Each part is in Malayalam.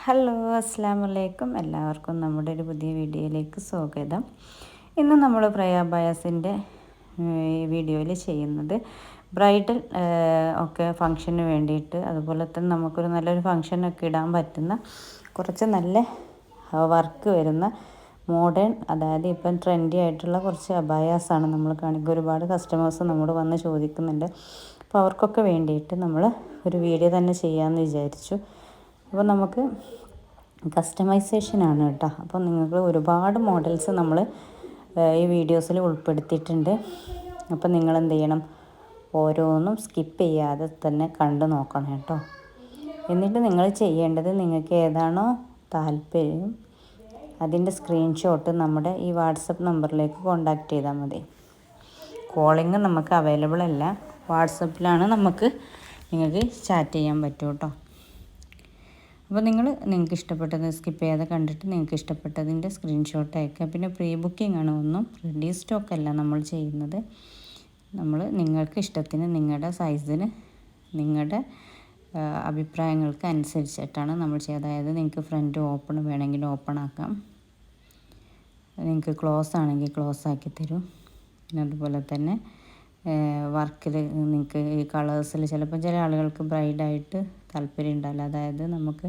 ഹലോ, അസ്സലാമു അലൈക്കും. എല്ലാവർക്കും നമ്മുടെ ഒരു പുതിയ വീഡിയോയിലേക്ക് സ്വാഗതം. ഇന്ന് നമ്മൾ പ്രയാബായാസിൻ്റെ വീഡിയോയിൽ ചെയ്യുന്നത് ബ്രൈഡൽ ഒക്കെ ഫങ്ഷന് വേണ്ടിയിട്ട്, അതുപോലെ തന്നെ നമുക്കൊരു നല്ലൊരു ഫങ്ഷനൊക്കെ ഇടാൻ പറ്റുന്ന കുറച്ച് നല്ല വർക്ക് വരുന്ന മോഡേൺ, അതായത് ഇപ്പം ട്രെൻഡി ആയിട്ടുള്ള കുറച്ച് അബായാസാണ് നമ്മൾ കാണിക്കുക. ഒരുപാട് കസ്റ്റമേഴ്സ് നമ്മോട് വന്ന് ചോദിക്കുന്നുണ്ട്. അപ്പോൾ അവർക്കൊക്കെ വേണ്ടിയിട്ട് നമ്മൾ ഒരു വീഡിയോ തന്നെ ചെയ്യാമെന്ന് വിചാരിച്ചു. അപ്പോൾ നമുക്ക് കസ്റ്റമൈസേഷനാണ് കേട്ടോ. അപ്പോൾ നിങ്ങൾക്ക് ഒരുപാട് മോഡൽസ് നമ്മൾ ഈ വീഡിയോസിൽ ഉൾപ്പെടുത്തിയിട്ടുണ്ട്. അപ്പോൾ നിങ്ങൾ എന്ത് ചെയ്യണം, ഓരോന്നും സ്കിപ്പ് ചെയ്യാതെ തന്നെ കണ്ടു നോക്കണം കേട്ടോ. എന്നിട്ട് നിങ്ങൾ ചെയ്യേണ്ടത്, നിങ്ങൾക്ക് ഏതാണോ താല്പര്യം അതിൻ്റെ സ്ക്രീൻഷോട്ട് നമ്മുടെ ഈ വാട്സപ്പ് നമ്പറിലേക്ക് കോൺടാക്റ്റ് ചെയ്താൽ മതി. കോളിങ് നമുക്ക് അവൈലബിൾ അല്ല, വാട്സപ്പിലാണ് നിങ്ങൾക്ക് ചാറ്റ് ചെയ്യാൻ പറ്റും കേട്ടോ. അപ്പോൾ നിങ്ങൾക്ക് ഇഷ്ടപ്പെട്ടത് സ്കിപ്പ് ചെയ്യാതെ കണ്ടിട്ട് നിങ്ങൾക്ക് ഇഷ്ടപ്പെട്ടതിൻ്റെ സ്ക്രീൻഷോട്ട് അയക്കുക. പിന്നെ പ്രീ ബുക്കിംഗ് ആണ്, ഒന്നും റെഡി സ്റ്റോക്ക് അല്ല നമ്മൾ ചെയ്യുന്നത്. നിങ്ങൾക്ക് ഇഷ്ടത്തിന്, നിങ്ങളുടെ സൈസിന്, നിങ്ങളുടെ അഭിപ്രായങ്ങൾക്ക് അനുസരിച്ചിട്ടാണ് നമ്മൾ ചെയ്യുക. അതായത് നിങ്ങൾക്ക് ഫ്രണ്ട് ഓപ്പൺ വേണമെങ്കിൽ ഓപ്പൺ ആക്കാം, നിങ്ങൾക്ക് ക്ലോസ് ആണെങ്കിൽ ക്ലോസ് ആക്കി തരും. പിന്നെ അതുപോലെ തന്നെ വർക്കിൽ നിങ്ങൾക്ക് ഈ കളേഴ്സിൽ ചിലപ്പോൾ ചില ആളുകൾക്ക് ബ്രൈഡായിട്ട് താല്പര്യം ഉണ്ടാവില്ല. അതായത് നമുക്ക്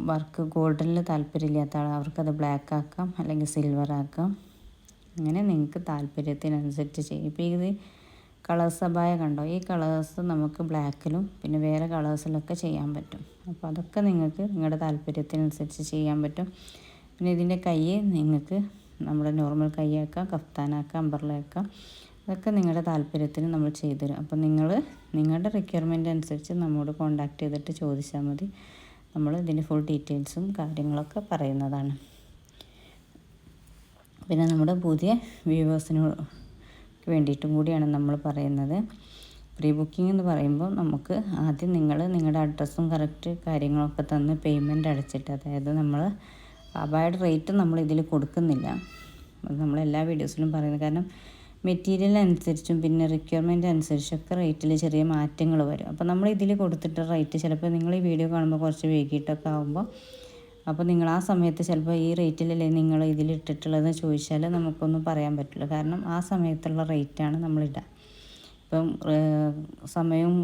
വർക്ക് ഗോൾഡനിൽ താല്പര്യമില്ലാത്ത ആൾ, അവർക്കത് ബ്ലാക്ക് ആക്കാം അല്ലെങ്കിൽ സിൽവർ ആക്കാം. അങ്ങനെ നിങ്ങൾക്ക് താല്പര്യത്തിനനുസരിച്ച് ചെയ്യും. ഇപ്പോൾ ഇത് കളേഴ്സ് അബായ കണ്ടോ, ഈ കളേഴ്സ് നമുക്ക് ബ്ലാക്കിലും പിന്നെ വേറെ കളേഴ്സിലൊക്കെ ചെയ്യാൻ പറ്റും. അപ്പോൾ അതൊക്കെ നിങ്ങൾക്ക് നിങ്ങളുടെ താല്പര്യത്തിനനുസരിച്ച് ചെയ്യാൻ പറ്റും. പിന്നെ ഇതിൻ്റെ കൈ നിങ്ങൾക്ക് നമ്മുടെ നോർമൽ കൈയാക്കാം, കഫ്താനാക്കാം, അമ്പർലയാക്കാം. അതൊക്കെ നിങ്ങളുടെ താല്പര്യത്തിന് നമ്മൾ ചെയ്തു തരും. അപ്പോൾ നിങ്ങളുടെ റിക്വയർമെൻ്റ് അനുസരിച്ച് നമ്മോട് കോൺടാക്റ്റ് ചെയ്തിട്ട് ചോദിച്ചാൽ മതി. നമ്മൾ ഇതിൻ്റെ ഫുൾ ഡീറ്റെയിൽസും കാര്യങ്ങളൊക്കെ പറയുന്നതാണ്. പിന്നെ നമ്മുടെ പുതിയ വ്യൂവേഴ്സിന് വേണ്ടിയിട്ടും കൂടിയാണ് നമ്മൾ പറയുന്നത്. പ്രീ ബുക്കിംഗ് എന്ന് പറയുമ്പോൾ നമുക്ക് ആദ്യം നിങ്ങളുടെ അഡ്രസ്സും കറക്റ്റ് കാര്യങ്ങളൊക്കെ തന്ന് പേയ്മെൻറ്റ് അടച്ചിട്ട്, അതായത് നമ്മൾ അബായുടെ റേറ്റ് നമ്മൾ ഇതിൽ കൊടുക്കുന്നില്ല. അത് നമ്മളെല്ലാ വീഡിയോസിലും പറയുന്നത്. കാരണം മെറ്റീരിയൽ അനുസരിച്ചും പിന്നെ റിക്വയർമെൻറ്റ് അനുസരിച്ചൊക്കെ റേറ്റിൽ ചെറിയ മാറ്റങ്ങൾ വരും. അപ്പോൾ നമ്മൾ ഇതിൽ കൊടുത്തിട്ട് റേറ്റ് ചിലപ്പോൾ നിങ്ങൾ ഈ വീഡിയോ കാണുമ്പോൾ കുറച്ച് വൈകിട്ടൊക്കെ ആകുമ്പോൾ, അപ്പോൾ നിങ്ങൾ ആ സമയത്ത് ചിലപ്പോൾ ഈ റേറ്റിലല്ലേ നിങ്ങൾ ഇതിലിട്ടിട്ടുള്ളതെന്ന് ചോദിച്ചാൽ നമുക്കൊന്നും പറയാൻ പറ്റില്ല. കാരണം ആ സമയത്തുള്ള റേറ്റാണ് നമ്മളിടുക. ഇപ്പം സമയവും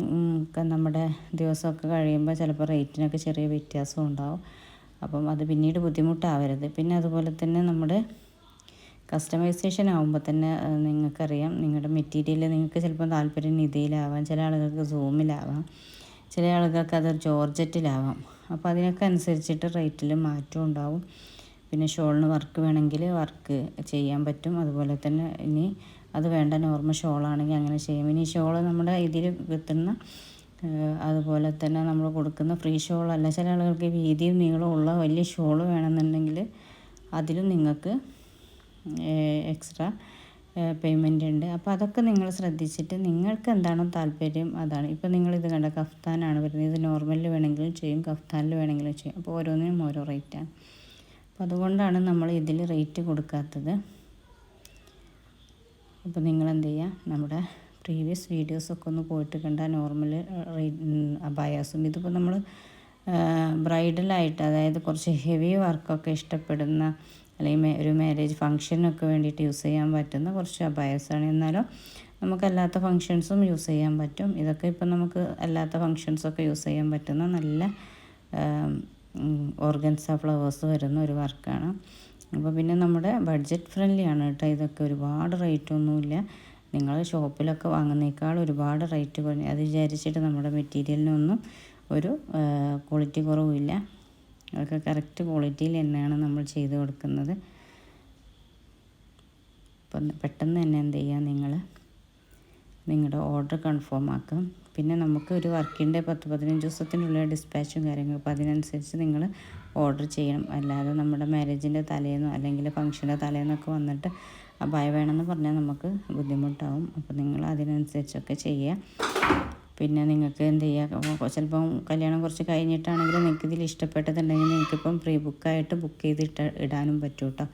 ഒക്കെ നമ്മുടെ ദിവസമൊക്കെ കഴിയുമ്പോൾ ചിലപ്പോൾ റേറ്റിനൊക്കെ ചെറിയ വ്യത്യാസം ഉണ്ടാവും. അപ്പം അത് പിന്നീട് ബുദ്ധിമുട്ടാവരുത്. പിന്നെ അതുപോലെ തന്നെ നമ്മുടെ കസ്റ്റമൈസേഷൻ ആകുമ്പോൾ തന്നെ നിങ്ങൾക്കറിയാം, നിങ്ങളുടെ മെറ്റീരിയൽ നിങ്ങൾക്ക് ചിലപ്പോൾ താല്പര്യം നിധിയിലാവാം, ചില ആളുകൾക്ക് സൂമിലാവാം, ചില ആളുകൾക്ക് അത് ജോർജറ്റിലാവാം. അപ്പോൾ അതിനൊക്കെ അനുസരിച്ചിട്ട് റേറ്റിൽ മാറ്റം ഉണ്ടാവും. പിന്നെ ഷോളിന് വർക്ക് വേണമെങ്കിൽ വർക്ക് ചെയ്യാൻ പറ്റും. അതുപോലെ തന്നെ ഇനി അത് വേണ്ട നോർമൽ ഷോളാണെങ്കിൽ അങ്ങനെ ചെയ്യാം. ഇനി ഷോള് നമ്മുടെ ഇതിൽ കിട്ടുന്ന അതുപോലെ തന്നെ നമ്മൾ കൊടുക്കുന്ന ഫ്രീ ഷോളല്ല, ചില ആളുകൾക്ക് വീതിയും നീളവും ഉള്ള വലിയ ഷോള് വേണമെന്നുണ്ടെങ്കിൽ അതിലും നിങ്ങൾക്ക് എക്സ്ട്രാ പേയ്മെൻ്റ് ഉണ്ട്. അപ്പോൾ അതൊക്കെ നിങ്ങൾ ശ്രദ്ധിച്ചിട്ട് നിങ്ങൾക്ക് എന്താണോ താല്പര്യം അതാണ്. ഇപ്പോൾ നിങ്ങളിത് കണ്ട കഫ്താനാണ് വരുന്നത്. ഇത് നോർമലിൽ വേണമെങ്കിലും ചെയ്യും, കഫ്താനിൽ വേണമെങ്കിലും ചെയ്യും. അപ്പോൾ ഓരോന്നിനും ഓരോ റേറ്റാണ്. അപ്പോൾ അതുകൊണ്ടാണ് നമ്മൾ ഇതിൽ റേറ്റ് കൊടുക്കാത്തത്. അപ്പോൾ നിങ്ങളെന്ത് ചെയ്യുക, നമ്മുടെ പ്രീവിയസ് വീഡിയോസൊക്കെ ഒന്ന് പോയിട്ട് കണ്ടാൽ നോർമൽ അബായാസും, ഇതിപ്പോൾ നമ്മൾ ബ്രൈഡലായിട്ട്, അതായത് കുറച്ച് ഹെവി വർക്കൊക്കെ ഇഷ്ടപ്പെടുന്ന അല്ലെങ്കിൽ ഒരു മാരേജ് ഫങ്ഷനൊക്കെ വേണ്ടിയിട്ട് യൂസ് ചെയ്യാൻ പറ്റുന്ന കുറച്ച് അബായാസാണ്. എന്നാലും നമുക്കല്ലാത്ത ഫങ്ഷൻസും യൂസ് ചെയ്യാൻ പറ്റും. ഇതൊക്കെ ഇപ്പം നമുക്ക് അല്ലാത്ത ഫങ്ഷൻസൊക്കെ യൂസ് ചെയ്യാൻ പറ്റുന്ന നല്ല ഓർഗൻസ ഫ്ലവേഴ്സ് വരുന്ന ഒരു വർക്കാണ്. അപ്പോൾ പിന്നെ നമ്മുടെ ബഡ്ജറ്റ് ഫ്രണ്ട്ലി ആണ് കേട്ടോ. ഇതൊക്കെ ഒരുപാട് റേറ്റൊന്നുമില്ല. നിങ്ങൾ ഷോപ്പിലൊക്കെ വാങ്ങുന്നേക്കാൾ ഒരുപാട് റേറ്റ് കുറഞ്ഞ്, അത് വിചാരിച്ചിട്ട് നമ്മുടെ മെറ്റീരിയലിനൊന്നും ഒരു ക്വാളിറ്റി കുറവുമില്ല. അതൊക്കെ കറക്റ്റ് ക്വാളിറ്റിയിൽ തന്നെയാണ് നമ്മൾ ചെയ്ത് കൊടുക്കുന്നത്. അപ്പം പെട്ടെന്ന് തന്നെ എന്ത് ചെയ്യുക, നിങ്ങളുടെ ഓർഡർ കൺഫേം ആക്കാം. പിന്നെ നമുക്ക് ഒരു വർക്കിൻ്റെ 10-15 ദിവസത്തിനുള്ള ഡിസ്പാച്ചും കാര്യങ്ങളും, അപ്പോൾ അതിനനുസരിച്ച് നിങ്ങൾ ഓർഡർ ചെയ്യണം. അല്ലാതെ നമ്മുടെ മാരേജിൻ്റെ തലേന്നോ അല്ലെങ്കിൽ ഫംഗ്ഷൻ്റെ തലേന്നൊക്കെ വന്നിട്ട് അബായ വേണമെന്ന് പറഞ്ഞാൽ നമുക്ക് ബുദ്ധിമുട്ടാവും. അപ്പോൾ നിങ്ങൾ അതിനനുസരിച്ചൊക്കെ ചെയ്യുക. പിന്നെ നിങ്ങൾക്ക് എന്ത് ചെയ്യുക, ചിലപ്പം കല്യാണം കുറച്ച് കഴിഞ്ഞിട്ടാണെങ്കിൽ നിങ്ങൾക്ക് ഇതിൽ ഇഷ്ടപ്പെട്ടതുണ്ടെങ്കിൽ നിങ്ങൾക്കിപ്പം പ്രീ ബുക്കായിട്ട് ബുക്ക് ചെയ്തിട്ട് ഇടാനും പറ്റും കേട്ടോ.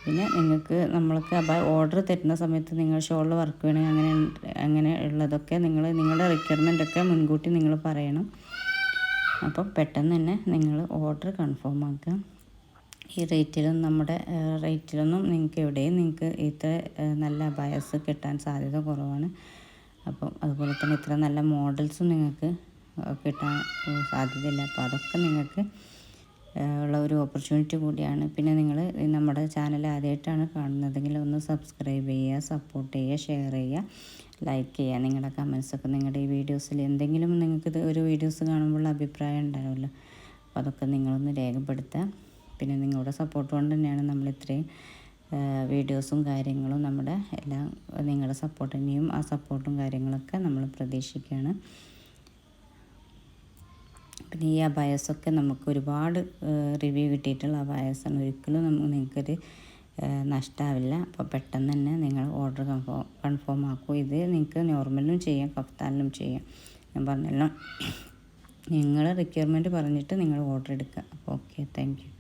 പിന്നെ നിങ്ങൾക്ക് നമ്മൾക്ക് ഓർഡർ തരുന്ന സമയത്ത് നിങ്ങൾ ഷോളിൽ വർക്ക് വേണമെങ്കിൽ അങ്ങനെ ഉള്ളതൊക്കെ നിങ്ങളുടെ റിക്വയർമെൻറ്റൊക്കെ മുൻകൂട്ടി നിങ്ങൾ പറയണം. അപ്പോൾ പെട്ടെന്ന് തന്നെ നിങ്ങൾ ഓർഡർ കൺഫേം ആക്കുക. ഈ നമ്മുടെ റേറ്റിലൊന്നും നിങ്ങൾക്ക് എവിടെയും നിങ്ങൾക്ക് ഇത്ര നല്ല അബായാസ് കിട്ടാൻ സാധ്യത കുറവാണ്. അപ്പം അതുപോലെ തന്നെ ഇത്ര നല്ല മോഡൽസും നിങ്ങൾക്ക് കിട്ടാൻ സാധ്യതയില്ല. അപ്പോൾ അതൊക്കെ നിങ്ങൾക്ക് ഉള്ള ഒരു ഓപ്പർച്യൂണിറ്റി കൂടിയാണ്. പിന്നെ നിങ്ങൾ നമ്മുടെ ചാനൽ ആദ്യമായിട്ടാണ് കാണുന്നതെങ്കിൽ ഒന്ന് സബ്സ്ക്രൈബ് ചെയ്യുക, സപ്പോർട്ട് ചെയ്യുക, ഷെയർ ചെയ്യുക, ലൈക്ക് ചെയ്യുക. നിങ്ങളുടെ കമൻസൊക്കെ നിങ്ങളുടെ ഈ വീഡിയോസിൽ എന്തെങ്കിലും നിങ്ങൾക്ക് ഒരു വീഡിയോസ് കാണുമ്പോൾ അഭിപ്രായം ഉണ്ടാവുമല്ലോ, അപ്പോൾ അതൊക്കെ നിങ്ങളൊന്ന് രേഖപ്പെടുത്തുക. പിന്നെ നിങ്ങളുടെ സപ്പോർട്ട് കൊണ്ട് തന്നെയാണ് നമ്മൾ ഇത്രയും വീഡിയോസും കാര്യങ്ങളും നമ്മുടെ എല്ലാം നിങ്ങളുടെ സപ്പോർട്ട് തന്നെയും ആ സപ്പോർട്ടും കാര്യങ്ങളൊക്കെ നമ്മൾ പ്രതീക്ഷിക്കുകയാണ്. പിന്നെ ഈ അബായസൊക്കെ നമുക്ക് ഒരുപാട് റിവ്യൂ കിട്ടിയിട്ടുള്ള അബായസാണ്. ഒരിക്കലും നിങ്ങൾക്കൊരു നഷ്ടമാവില്ല. അപ്പോൾ പെട്ടെന്ന് തന്നെ നിങ്ങൾ ഓർഡർ കൺഫേം ആക്കും. ഇത് നിങ്ങൾക്ക് നോർമലും ചെയ്യാം, കഫ്താനിലും ചെയ്യാം. ഞാൻ പറഞ്ഞല്ലോ, നിങ്ങൾ റിക്വയർമെൻറ്റ് പറഞ്ഞിട്ട് നിങ്ങൾ ഓർഡർ എടുക്കുക. അപ്പോൾ ഓക്കെ, താങ്ക് യു.